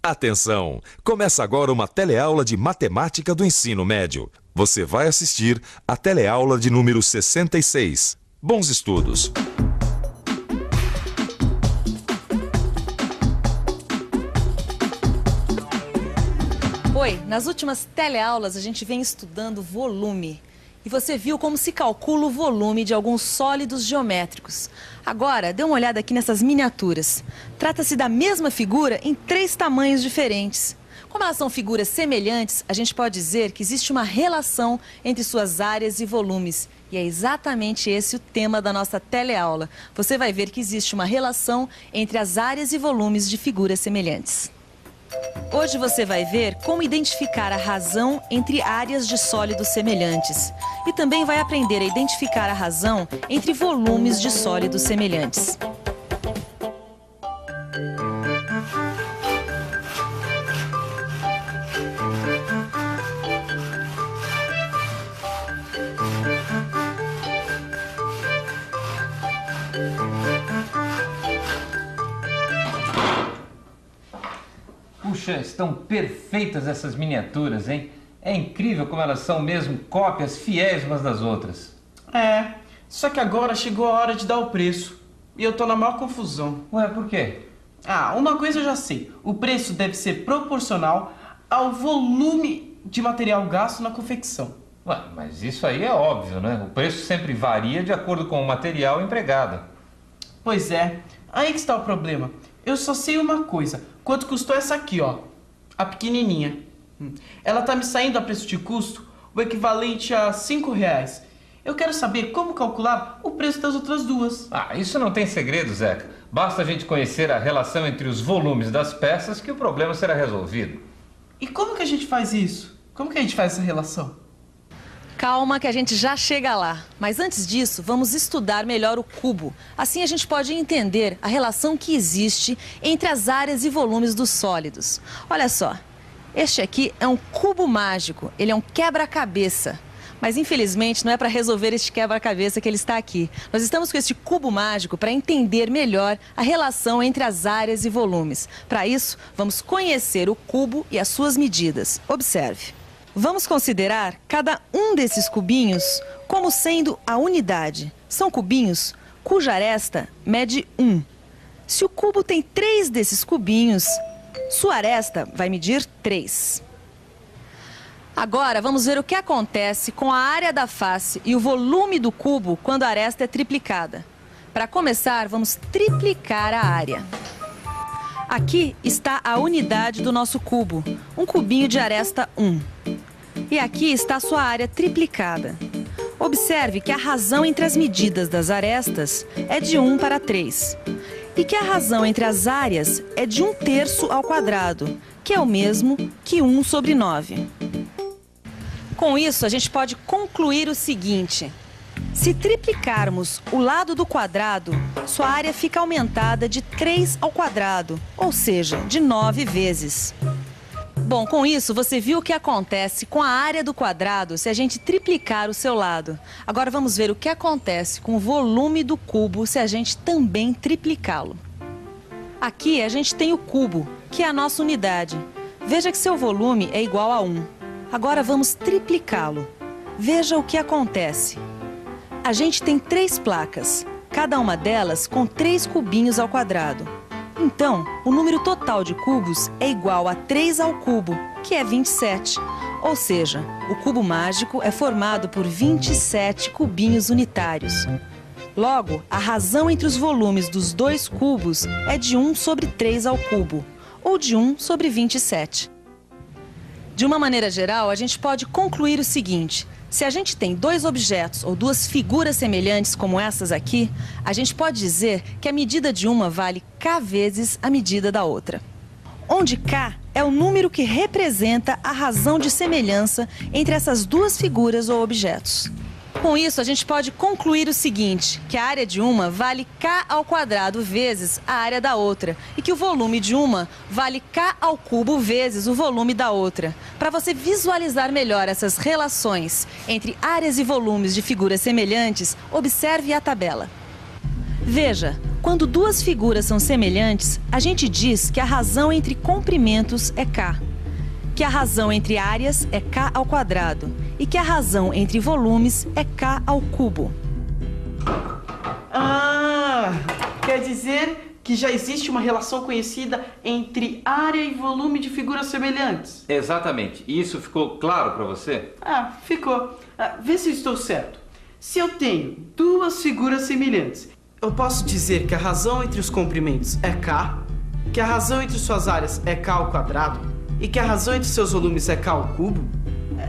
Atenção! Começa agora uma teleaula de matemática do ensino médio. Você vai assistir a teleaula de número 66. Bons estudos! Oi, nas últimas teleaulas a gente vem estudando volume. E você viu como se calcula o volume de alguns sólidos geométricos. Agora, dê uma olhada aqui nessas miniaturas. Trata-se da mesma figura em 3 tamanhos diferentes. Como elas são figuras semelhantes, a gente pode dizer que existe uma relação entre suas áreas e volumes. E é exatamente esse o tema da nossa teleaula. Você vai ver que existe uma relação entre as áreas e volumes de figuras semelhantes. Hoje você vai ver como identificar a razão entre áreas de sólidos semelhantes. E também vai aprender a identificar a razão entre volumes de sólidos semelhantes. Puxa, estão perfeitas essas miniaturas, hein? É incrível como elas são mesmo cópias fiéis umas das outras. É, só que agora chegou a hora de dar o preço. E eu tô na maior confusão. Ué, por quê? Ah, uma coisa eu já sei. O preço deve ser proporcional ao volume de material gasto na confecção. Ué, mas isso aí é óbvio, né? O preço sempre varia de acordo com o material empregado. Pois é, aí que está o problema. Eu só sei uma coisa. Quanto custou essa aqui, ó? A pequenininha. Ela tá me saindo a preço de custo o equivalente a R$5. Eu quero saber como calcular o preço das outras duas. Ah, isso não tem segredo, Zeca. Basta a gente conhecer a relação entre os volumes das peças que o problema será resolvido. E como que a gente faz isso? Como que a gente faz essa relação? Calma que a gente já chega lá. Mas antes disso, vamos estudar melhor o cubo. Assim a gente pode entender a relação que existe entre as áreas e volumes dos sólidos. Olha só, este aqui é um cubo mágico, ele é um quebra-cabeça. Mas infelizmente não é para resolver este quebra-cabeça que ele está aqui. Nós estamos com este cubo mágico para entender melhor a relação entre as áreas e volumes. Para isso, vamos conhecer o cubo e as suas medidas. Observe. Vamos considerar cada um desses cubinhos como sendo a unidade. São cubinhos cuja aresta mede 1. Se o cubo tem 3 desses cubinhos, sua aresta vai medir 3. Agora vamos ver o que acontece com a área da face e o volume do cubo quando a aresta é triplicada. Para começar, vamos triplicar a área. Aqui está a unidade do nosso cubo, um cubinho de aresta 1. E aqui está a sua área triplicada. Observe que a razão entre as medidas das arestas é de 1 para 3. E que a razão entre as áreas é de 1/3 ao quadrado, que é o mesmo que 1 sobre 9. Com isso, a gente pode concluir o seguinte. Se triplicarmos o lado do quadrado, sua área fica aumentada de 3 ao quadrado, ou seja, de 9 vezes. Bom, com isso você viu o que acontece com a área do quadrado se a gente triplicar o seu lado. Agora vamos ver o que acontece com o volume do cubo se a gente também triplicá-lo. Aqui a gente tem o cubo, que é a nossa unidade. Veja que seu volume é igual a 1. Agora vamos triplicá-lo. Veja o que acontece. A gente tem 3 placas, cada uma delas com 3 cubinhos ao quadrado. Então, o número total de cubos é igual a 3 ao cubo, que é 27. Ou seja, o cubo mágico é formado por 27 cubinhos unitários. Logo, a razão entre os volumes dos 2 cubos é de 1 sobre 3 ao cubo, ou de 1 sobre 27. De uma maneira geral, a gente pode concluir o seguinte. Se a gente tem 2 objetos ou 2 figuras semelhantes como essas aqui, a gente pode dizer que a medida de uma vale k vezes a medida da outra. Onde k é o número que representa a razão de semelhança entre essas 2 figuras ou objetos. Com isso, a gente pode concluir o seguinte, que a área de uma vale k ao quadrado vezes a área da outra e que o volume de uma vale k ao cubo vezes o volume da outra. Para você visualizar melhor essas relações entre áreas e volumes de figuras semelhantes, observe a tabela. Veja, Quando duas figuras são semelhantes, a gente diz que a razão entre comprimentos é K, que a razão entre áreas é K ao quadrado e que a razão entre volumes é K ao cubo. Ah, quer dizer que já existe uma relação conhecida entre área e volume de figuras semelhantes. Exatamente. E isso ficou claro para você? Ah, ficou. Vê se eu estou certo. Se eu tenho duas figuras semelhantes, eu posso dizer que a razão entre os comprimentos é K, que a razão entre suas áreas é K ao quadrado e que a razão entre seus volumes é K ao cubo?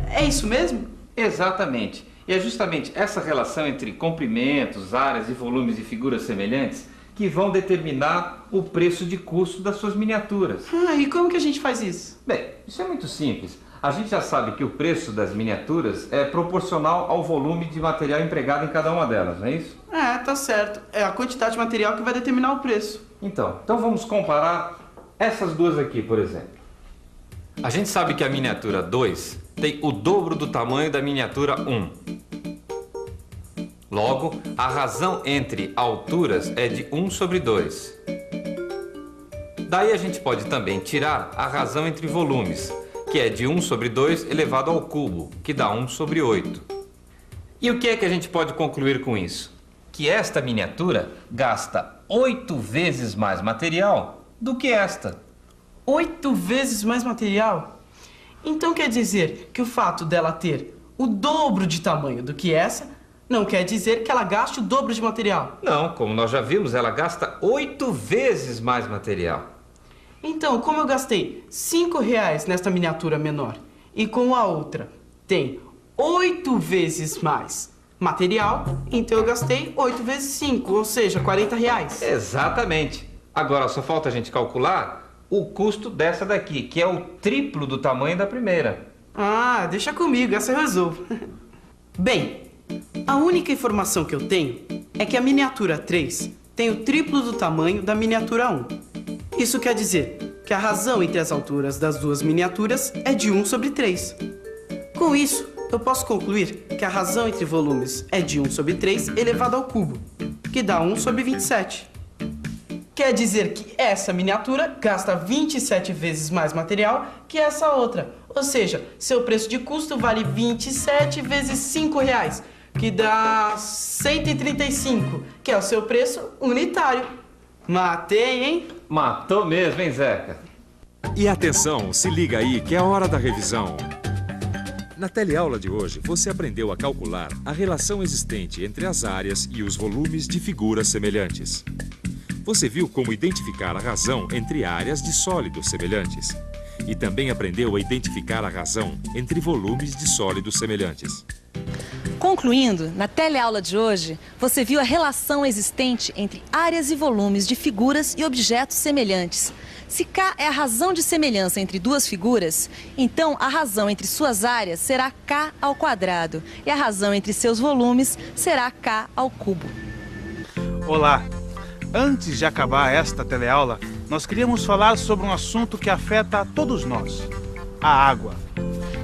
É isso mesmo? Exatamente. E é justamente essa relação entre comprimentos, áreas e volumes de figuras semelhantes que vão determinar o preço de custo das suas miniaturas. Ah, e como que a gente faz isso? Bem, isso é muito simples. A gente já sabe que o preço das miniaturas é proporcional ao volume de material empregado em cada uma delas, não é isso? Tá certo. É a quantidade de material que vai determinar o preço. Então vamos comparar essas duas aqui, por exemplo. A gente sabe que a miniatura 2 tem o dobro do tamanho da miniatura 1. Logo, a razão entre alturas é de 1 sobre 2. Daí a gente pode também tirar a razão entre volumes, que é de 1 sobre 2 elevado ao cubo, que dá 1 sobre 8. E o que é que a gente pode concluir com isso? Que esta miniatura gasta 8 vezes mais material do que esta. 8 vezes mais material? Então quer dizer que o fato dela ter o dobro de tamanho do que essa não quer dizer que ela gaste o dobro de material? Não, como nós já vimos, ela gasta 8 vezes mais material. Então, como eu gastei R$5 nesta miniatura menor e com a outra tem 8 vezes mais material, então eu gastei 8 vezes 5, ou seja, R$40. Exatamente. Agora só falta a gente calcular o custo dessa daqui, que é o triplo do tamanho da primeira. Ah, deixa comigo, essa eu resolvo. Bem, a única informação que eu tenho é que a miniatura 3 tem o triplo do tamanho da miniatura 1. Isso quer dizer que a razão entre as alturas das duas miniaturas é de 1 sobre 3. Com isso, eu posso concluir que a razão entre volumes é de 1 sobre 3 elevado ao cubo, que dá 1 sobre 27. Quer dizer que essa miniatura gasta 27 vezes mais material que essa outra. Ou seja, seu preço de custo vale 27 vezes R$5, que dá 135, que é o seu preço unitário. Matei, hein? Matou mesmo, hein, Zeca? E atenção, se liga aí que é hora da revisão. Na teleaula de hoje, você aprendeu a calcular a relação existente entre as áreas e os volumes de figuras semelhantes. Você viu como identificar a razão entre áreas de sólidos semelhantes. E também aprendeu a identificar a razão entre volumes de sólidos semelhantes. Concluindo, na teleaula de hoje, você viu a relação existente entre áreas e volumes de figuras e objetos semelhantes. Se K é a razão de semelhança entre duas figuras, então a razão entre suas áreas será K ao quadrado e a razão entre seus volumes será K ao cubo. Olá! Antes de acabar esta teleaula, nós queríamos falar sobre um assunto que afeta a todos nós: a água.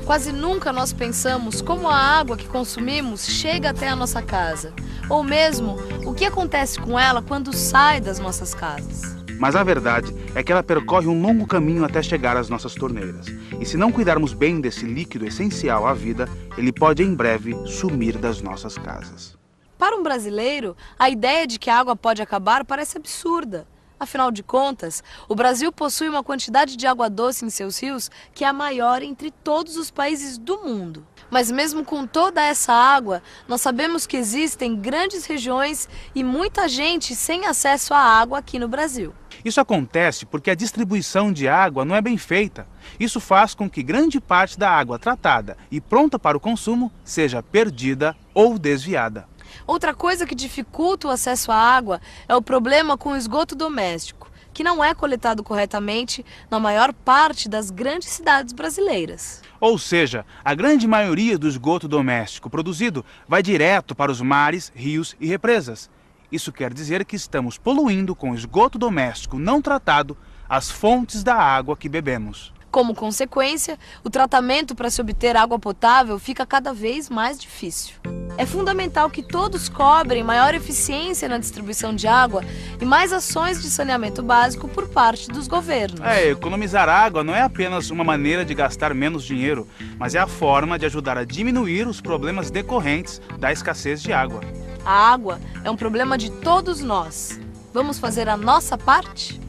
Quase nunca nós pensamos como a água que consumimos chega até a nossa casa, ou mesmo o que acontece com ela quando sai das nossas casas. Mas a verdade é que ela percorre um longo caminho até chegar às nossas torneiras. E se não cuidarmos bem desse líquido essencial à vida, ele pode em breve sumir das nossas casas. Para um brasileiro, a ideia de que a água pode acabar parece absurda. Afinal de contas, o Brasil possui uma quantidade de água doce em seus rios que é a maior entre todos os países do mundo. Mas mesmo com toda essa água, nós sabemos que existem grandes regiões e muita gente sem acesso à água aqui no Brasil. Isso acontece porque a distribuição de água não é bem feita. Isso faz com que grande parte da água tratada e pronta para o consumo seja perdida ou desviada. Outra coisa que dificulta o acesso à água é o problema com o esgoto doméstico, que não é coletado corretamente na maior parte das grandes cidades brasileiras. Ou seja, a grande maioria do esgoto doméstico produzido vai direto para os mares, rios e represas. Isso quer dizer que estamos poluindo com esgoto doméstico não tratado as fontes da água que bebemos. Como consequência, o tratamento para se obter água potável fica cada vez mais difícil. É fundamental que todos cobrem maior eficiência na distribuição de água e mais ações de saneamento básico por parte dos governos. Economizar água não é apenas uma maneira de gastar menos dinheiro, mas é a forma de ajudar a diminuir os problemas decorrentes da escassez de água. A água é um problema de todos nós. Vamos fazer a nossa parte?